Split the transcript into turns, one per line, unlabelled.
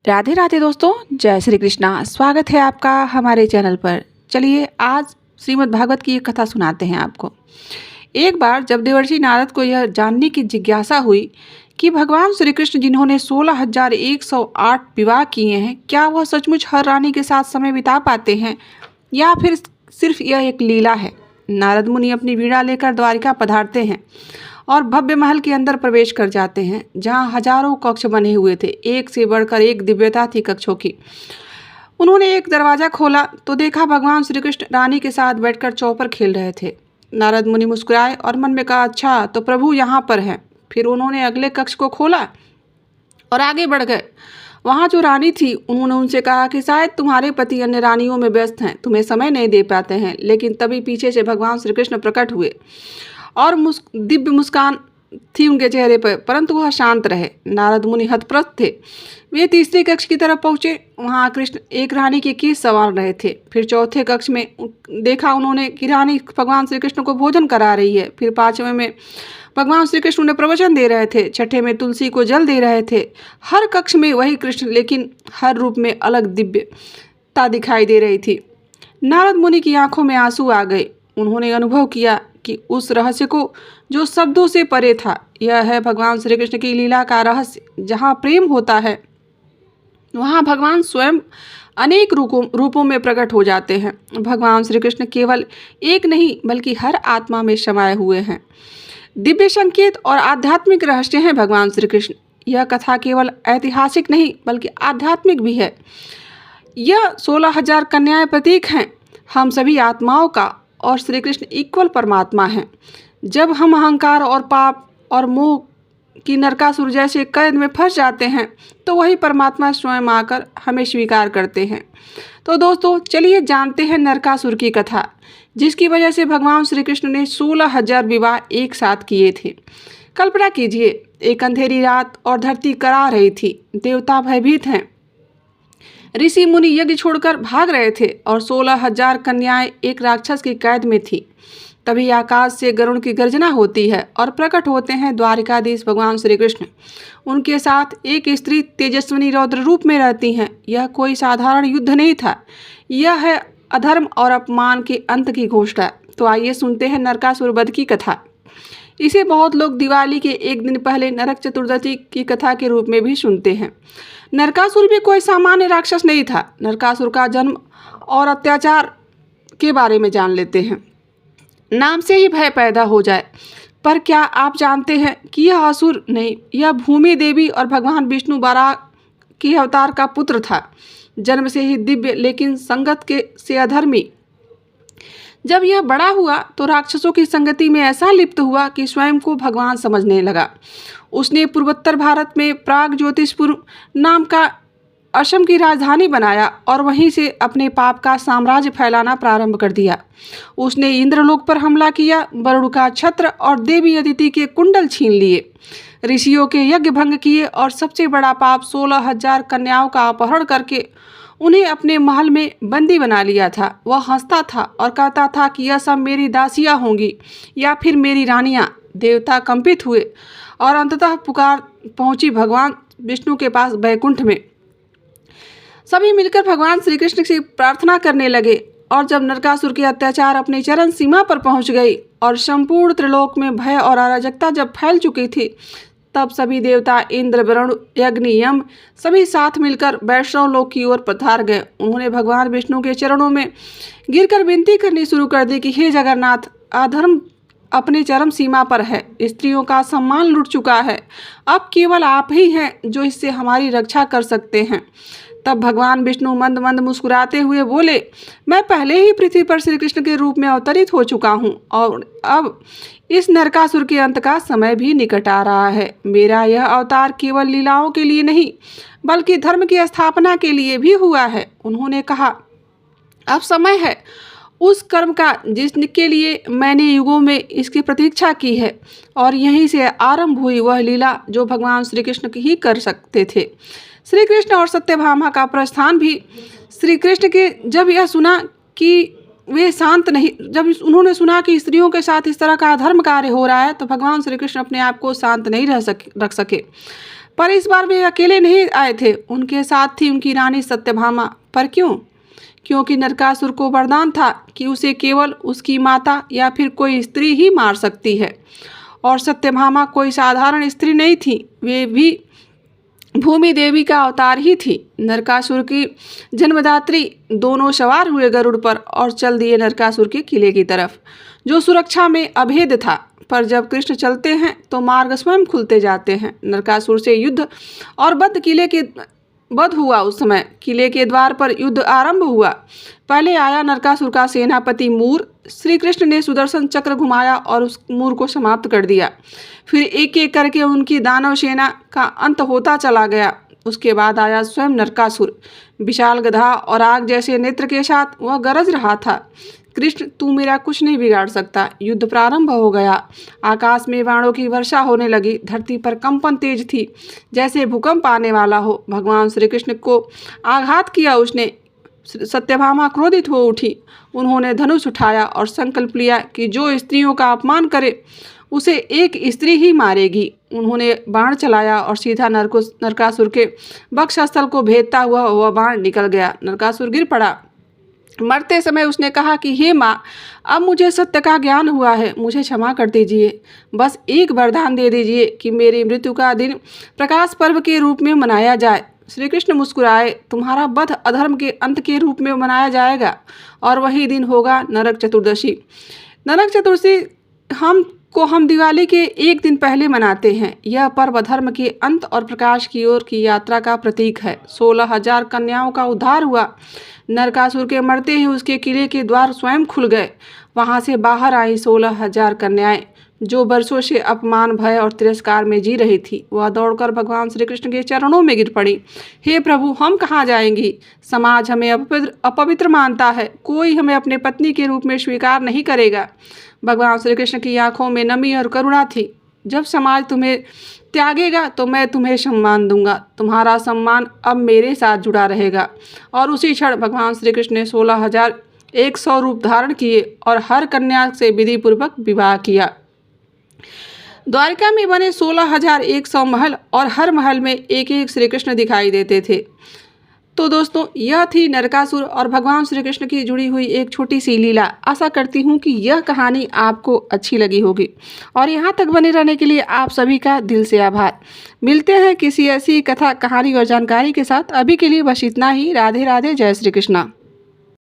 राधे राधे दोस्तों, जय श्री कृष्णा। स्वागत है आपका हमारे चैनल पर। चलिए आज श्रीमद् भागवत की एक कथा सुनाते हैं आपको। एक बार जब देवर्षि नारद को यह जानने की जिज्ञासा हुई कि भगवान श्री कृष्ण जिन्होंने 16,108 विवाह किए हैं, क्या वह सचमुच हर रानी के साथ समय बिता पाते हैं या फिर सिर्फ यह एक लीला है। नारद मुनि अपनी वीणा लेकर द्वारिका पधारते हैं और भव्य महल के अंदर प्रवेश कर जाते हैं, जहां हजारों कक्ष बने हुए थे। एक से बढ़कर एक दिव्यता थी कक्षों की। उन्होंने एक दरवाजा खोला तो देखा भगवान श्री कृष्ण रानी के साथ बैठकर चौपर खेल रहे थे। नारद मुनि मुस्कुराए और मन में कहा, अच्छा तो प्रभु यहाँ पर हैं। फिर उन्होंने अगले कक्ष को खोला और आगे बढ़ गए। वहाँ जो रानी थी उन्होंने उनसे कहा कि शायद तुम्हारे पति अन्य रानियों में व्यस्त हैं, तुम्हें समय नहीं दे पाते हैं। लेकिन तभी पीछे से भगवान श्री कृष्ण प्रकट हुए और दिव्य मुस्कान थी उनके चेहरे पर, परंतु वह शांत रहे। नारद मुनि हतप्रभ थे। वे तीसरे कक्ष की तरफ पहुंचे। वहां कृष्ण एक रानी के केस संवार रहे थे। फिर चौथे कक्ष में देखा उन्होंने कि रानी भगवान श्री कृष्ण को भोजन करा रही है। फिर पांचवें में भगवान श्री कृष्ण उन्हें प्रवचन दे रहे थे। छठे में तुलसी को जल दे रहे थे। हर कक्ष में वही कृष्ण, लेकिन हर रूप में अलग दिव्यता दिखाई दे रही थी। नारद मुनि की आंखों में आंसू आ गए। उन्होंने अनुभव किया कि उस रहस्य को जो शब्दों से परे था, यह है भगवान श्री कृष्ण की लीला का रहस्य। जहाँ प्रेम होता है वहाँ भगवान स्वयं अनेक रूपों में प्रकट हो जाते हैं। भगवान श्री कृष्ण केवल एक नहीं बल्कि हर आत्मा में समाये हुए हैं। दिव्य संकेत और आध्यात्मिक रहस्य हैं भगवान श्री कृष्ण। यह कथा केवल ऐतिहासिक नहीं बल्कि आध्यात्मिक भी है। यह 16,000 कन्याएं प्रतीक हैं हम सभी आत्माओं का, और श्री कृष्ण इक्वल परमात्मा हैं। जब हम अहंकार और पाप और मोह की नरकासुर जैसे कैद में फंस जाते हैं तो वही परमात्मा स्वयं आकर हमें स्वीकार करते हैं। तो दोस्तों चलिए जानते हैं नरकासुर की कथा, जिसकी वजह से भगवान श्री कृष्ण ने 16,000 विवाह एक साथ किए थे। कल्पना कीजिए, एक अंधेरी रात और धरती करा रही थी। देवता भयभीत हैं। ऋषि मुनि यज्ञ छोड़कर भाग रहे थे और 16,000 कन्याएं एक राक्षस की कैद में थी। तभी आकाश से गरुड़ की गर्जना होती है और प्रकट होते हैं द्वारिकाधीश भगवान श्री कृष्ण। उनके साथ एक स्त्री तेजस्विनी रौद्र रूप में रहती हैं। यह कोई साधारण युद्ध नहीं था, यह है अधर्म और अपमान के अंत की घोषणा। तो आइए सुनते हैं नरकासुर वध की कथा। इसे बहुत लोग दिवाली के एक दिन पहले नरक चतुर्दशी की कथा के रूप में भी सुनते हैं। नरकासुर भी कोई सामान्य राक्षस नहीं था। नरकासुर का जन्म और अत्याचार के बारे में जान लेते हैं। नाम से ही भय पैदा हो जाए। पर क्या आप जानते हैं कि यह असुर नहीं, यह भूमि देवी और भगवान विष्णु बाराह की अवतार का पुत्र था। जन्म से ही दिव्य लेकिन संगत से अधर्मी। जब यह बड़ा हुआ तो राक्षसों की संगति में ऐसा लिप्त हुआ कि स्वयं को भगवान समझने लगा। उसने पूर्वोत्तर भारत में प्राग ज्योतिषपुर नाम का असम की राजधानी बनाया और वहीं से अपने पाप का साम्राज्य फैलाना प्रारंभ कर दिया। उसने इंद्रलोक पर हमला किया, वरुण का छत्र और देवी अदिति के कुंडल छीन लिए, ऋषियों के यज्ञ भंग किए और सबसे बड़ा पाप 16,000 कन्याओं का अपहरण करके उन्हें अपने महल में बंदी बना लिया था। वह हंसता था और कहता था कि यह सब मेरी दासियां होंगी या फिर मेरी रानियां। देवता कंपित हुए और अंततः पुकार पहुंची भगवान विष्णु के पास वैकुंठ में। सभी मिलकर भगवान श्री कृष्ण से प्रार्थना करने लगे। और जब नरकासुर के अत्याचार अपनी चरम सीमा पर पहुंच गई और संपूर्ण त्रिलोक में भय और अराजकता जब फैल चुकी थी, तब सभी देवता इंद्र, वरुण, अग्नि, यम सभी साथ मिलकर वैष्णव लोक की ओर पधार गए। उन्होंने भगवान विष्णु के चरणों में गिरकर विनती करनी शुरू कर दी कि हे जगन्नाथ, अधर्म अपने चरम सीमा पर है। स्त्रियों का सम्मान लुट चुका है। अब केवल आप ही हैं जो इससे हमारी रक्षा कर सकते हैं। तब भगवान विष्णु मंद मंद मुस्कुराते हुए बोले, मैं पहले ही पृथ्वी पर श्री कृष्ण के रूप में अवतरित हो चुका हूँ और अब इस नरकासुर के अंत का समय भी निकट आ रहा है। मेरा यह अवतार केवल लीलाओं के लिए नहीं बल्कि धर्म की स्थापना के लिए भी हुआ है। उन्होंने कहा, अब समय है उस कर्म का जिसके लिए मैंने युगों में इसकी प्रतीक्षा की है, और यहीं से आरंभ हुई वह लीला जो भगवान श्री कृष्ण ही कर सकते थे। श्री कृष्ण और सत्यभामा का प्रस्थान भी श्री कृष्ण के जब यह सुना कि वे शांत नहीं, जब उन्होंने सुना कि स्त्रियों के साथ इस तरह का अधर्म कार्य हो रहा है, तो भगवान श्री कृष्ण अपने आप को शांत नहीं रख सके। पर इस बार वे अकेले नहीं आए थे, उनके साथ थी उनकी रानी सत्यभामा। पर क्यों? क्योंकि नरकासुर को वरदान था कि उसे केवल उसकी माता या फिर कोई स्त्री ही मार सकती है। और सत्यभामा कोई साधारण स्त्री नहीं थी, वे भी भूमि देवी का अवतार ही थी। नरकासुर की जन्मदात्री दोनों सवार हुए गरुड़ पर और चल दिए नरकासुर के किले की तरफ, जो सुरक्षा में अभेद था। पर जब कृष्ण चलते हैं तो मार्ग स्वयं खुलते जाते हैं। नरकासुर से युद्ध और वध हुआ। उस समय किले के द्वार पर युद्ध आरंभ हुआ। पहले आया नरकासुर का सेनापति मूर। श्री कृष्ण ने सुदर्शन चक्र घुमाया और उस मूर को समाप्त कर दिया। फिर एक एक करके उनकी दानव सेना का अंत होता चला गया। उसके बाद आया स्वयं नरकासुर। विशाल गधा और आग जैसे नेत्र के साथ वह गरज रहा था, कृष्ण तू मेरा कुछ नहीं बिगाड़ सकता। युद्ध प्रारंभ हो गया। आकाश में बाणों की वर्षा होने लगी। धरती पर कंपन तेज थी, जैसे भूकंप आने वाला हो। भगवान श्री कृष्ण को आघात किया उसने। सत्यभामा क्रोधित हो उठी। उन्होंने धनुष उठाया और संकल्प लिया कि जो स्त्रियों का अपमान करे उसे एक स्त्री ही मारेगी। उन्होंने बाण चलाया और सीधा नरकासुर के वक्षस्थल को भेदता हुआ वह बाण निकल गया। नरकासुर गिर पड़ा। मरते समय उसने कहा कि हे माँ, अब मुझे सत्य का ज्ञान हुआ है, मुझे क्षमा कर दीजिए। बस एक वरदान दे दीजिए कि मेरी मृत्यु का दिन प्रकाश पर्व के रूप में मनाया जाए। श्री कृष्ण मुस्कुराए। तुम्हारा वध अधर्म के अंत के रूप में मनाया जाएगा और वही दिन होगा नरक चतुर्दशी। नरक चतुर्दशी हम दिवाली के एक दिन पहले मनाते हैं। यह पर्व धर्म के अंत और प्रकाश की ओर की यात्रा का प्रतीक है। 16,000 कन्याओं का उद्धार हुआ। नरकासुर के मरते ही उसके किले के द्वार स्वयं खुल गए। वहां से बाहर आई 16,000 कन्याएं, जो वर्षों से अपमान, भय और तिरस्कार में जी रही थी। वह दौड़कर भगवान श्री कृष्ण के चरणों में गिर पड़ी। हे प्रभु, हम कहाँ जाएंगी? समाज हमें अपवित्र मानता है। कोई हमें अपने पत्नी के रूप में स्वीकार नहीं करेगा। भगवान श्री कृष्ण की आंखों में नमी और करुणा थी। जब समाज तुम्हें त्यागेगा तो मैं तुम्हें सम्मान दूंगा। तुम्हारा सम्मान अब मेरे साथ जुड़ा रहेगा। और उसी क्षण भगवान श्री कृष्ण ने 16,100 रूप धारण किए और हर कन्या से विधि पूर्वक विवाह किया। द्वारिका में बने 16,100 महल और हर महल में एक एक श्री कृष्ण दिखाई देते थे। तो दोस्तों, यह थी नरकासुर और भगवान श्री कृष्ण की जुड़ी हुई एक छोटी सी लीला। आशा करती हूँ कि यह कहानी आपको अच्छी लगी होगी और यहाँ तक बने रहने के लिए आप सभी का दिल से आभार। मिलते हैं किसी ऐसी कथा, कहानी और जानकारी के साथ। अभी के लिए बस इतना ही। राधे राधे। जय श्री कृष्णा।